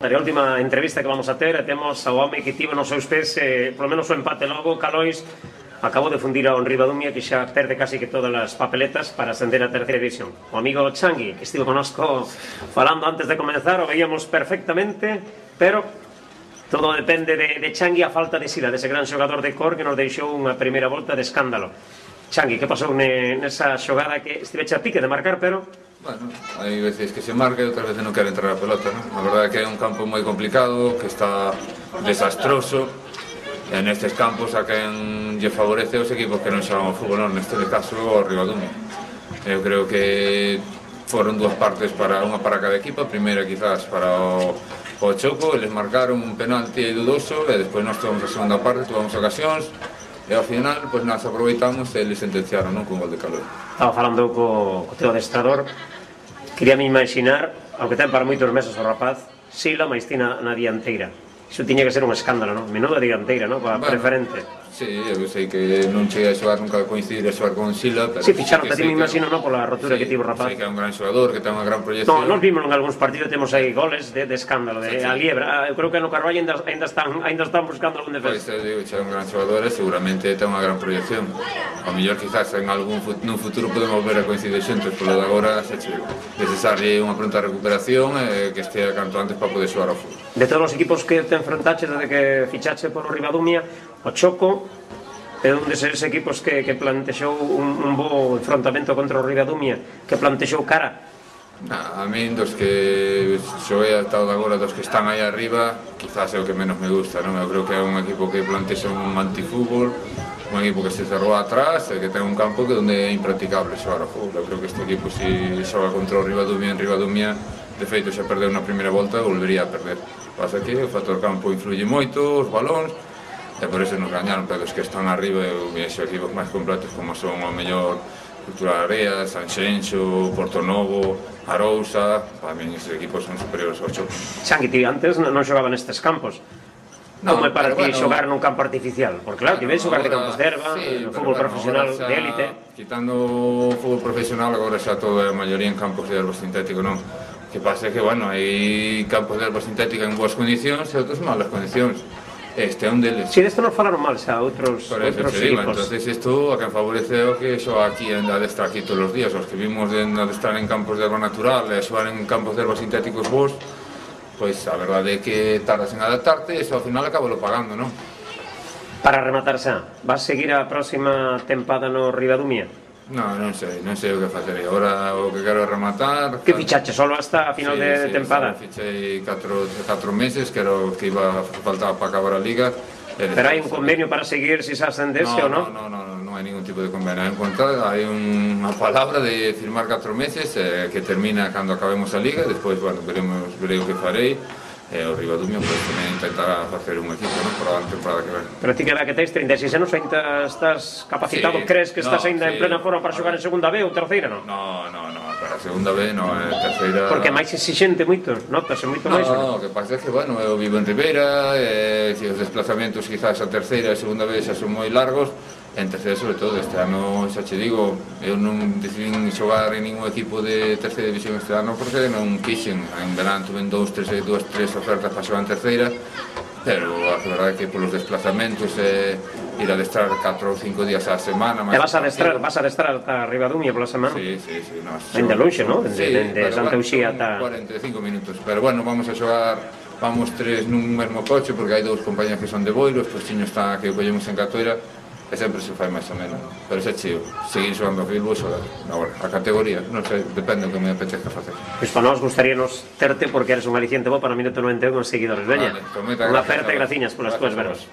Na última entrevista que vamos a ter, temos ao home que tivo nos seus pés, polo menos o empate logo, Calois acabou de fundir ao Ribadumia, que xa perde casi que todas as papeletas para ascender a terceira división. O amigo Changui, que estivo conosco falando antes de comenzar, o veíamos perfectamente, pero todo depende de Changui, a falta de sila, dese gran xogador de cor que nos deixou unha primeira volta de escándalo. Changui, que pasou nesa xogada que estiveche a pique de marcar, pero... Bueno, hai veces que se marca e outras veces non quere entrar a pelota, non? A verdade é que é un campo moi complicado, que está desastroso. E nestes campos a quen lle favorece os equipos que non xogan ao fútbol, non? Neste caso o Ribadumia. Eu creo que foron dúas partes, unha para cada equipo. A primeira quizás para o Choco, eles marcaron un penalti dudoso e despois nós tuvamos a segunda parte, tuvamos ocasións e ao final, pois nós aproveitamos e eles sentenciaron, non? Con gol de Calor. Estaba falando co teu adestrador. Quería me imaginar, aunque ten para moitos meses o rapaz, Sila máis ti na dianteira. Iso tiña que ser un escándalo, non? Menuda dianteira, non? Para preferente. Sí, eu sei que non cheguei a xogar nunca a coincidir a xogar con Sila, pero... Si, ficharon, te me imagino, non? Pola rotura que tivo o rapaz. Sei que é un gran xogador, que ten unha gran proyección. Nos vimos en algúns partidos, temos aí goles de escándalo, de a liebra. Eu creo que no Carballo ainda están buscando algún defensa. Pois, eu digo, é un gran xogador e seguramente ten unha gran proyección. Ao mellor, quizás, nun futuro podemos volver a coincidir xuntos, polo de agora, xa che digo, necesarlle unha pronta recuperación e que estea canto antes para poder xogar ao fútbol. De todos os equipos que te enfrentaches desde que fichache por o Ribadumia, o Choco é un deses equipos que plantexou un bo enfrontamento contra o Ribadumia, que plantexou cara. A min, dos que xoguei ata o de agora, dos que están aí arriba, quizás é o que menos me gusta, non? Eu creo que é un equipo que plantexa un antifútbol, un equipo que se cerrou atrás e que ten un campo que onde é impracticable xogar ao fútbol. Eu creo que este equipo, se xoga contra o Ribadumia en Ribadumia, de feito xa perdeu na primeira volta e volvería a perder. Pasa que o factor campo influye moito, os balóns, e por eso nos gañaron, pero os que están arriba eu vexo equipos máis completos como son o mellor Cultural Area, Sanxenxo, Portonovo, Arousa. Para mí estes equipos son superiores ao Choco. Xangui, ti antes non xogaba nestes campos. Como é para ti xogar nun campo artificial? Porque claro, ti ves xogar de campos de erva, no fútbol profesional de élite. Quitando o fútbol profesional, agora xa todo é a maioría en campos de erva sintético, non? O que pasa é que, bueno, hai campos de erva sintética en boas condicións e outros malas condicións. Este é un deles. Si, desto nos falaron mal xa outros equipos. Entonces isto a quen favorece o que xoga aquí en adestra aquí todos os días. Os que vimos de adestrar en campos de erva natural e xogar en campos de erva sintéticos vos, pois a verdade é que tardas en adaptarte e iso ao final acabalo pagando, non? Para rematar xa, vas seguir a próxima tempada no Ribadumia? Non sei o que facerei. Agora o que quero é rematar. Que fichache solo hasta a final de tempada? Fichei 4 meses, que era o que faltaba para acabar a liga. Pero hai un convenio para seguir se se ascendese ou non? Non hai ningún tipo de convenio. Hai unha palabra de firmar 4 meses que termina cando acabemos a liga. Despois, bueno, verei o que farei. O Ribadumia tamén intentará facer un equipo para a temporada que ven. Pero ti que dá que tens 36 anos, ainda estás capacitado? Crees que estás ainda en plena forma para xogar en segunda B ou terceira, non? Non, para a segunda B non, terceira... Porque é máis exixente moito, notase moito máis? Non, o que pasa é que, bueno, eu vivo en Ribeira, os desplazamentos quizás a terceira e a segunda B xa son moi largos. En terceira, sobre todo, este ano, xa che digo, eu non decidín xogar en ningún equipo de terceira división este ano porque non quixen. En verán tuve dúas, tres ofertas para xogar en terceira, pero a verdade é que polos desplazamentos ir a adestrar 4 ou 5 días á semana... E vas a adestrar ata Ribadumia pola semana? Sí. Ainda lonxe, non? Dende Santa Uxía ata... 45 minutos, pero bueno, vamos a xogar... Vamos 3 nun mesmo coche porque hai 2 compañías que son de Boiro, os postiños está que collemos en Catoira e sempre se fai máis ou menos, pero xa cheo seguir xogando a fútbol, xogar agora a categoría, non sei, depende do que me apetezca facer. Pois para nós gustaríanos terte porque eres un aliciente bo para Minuto 91 con seguidores. Veña, unha aperta e graciñas polas túas verbas.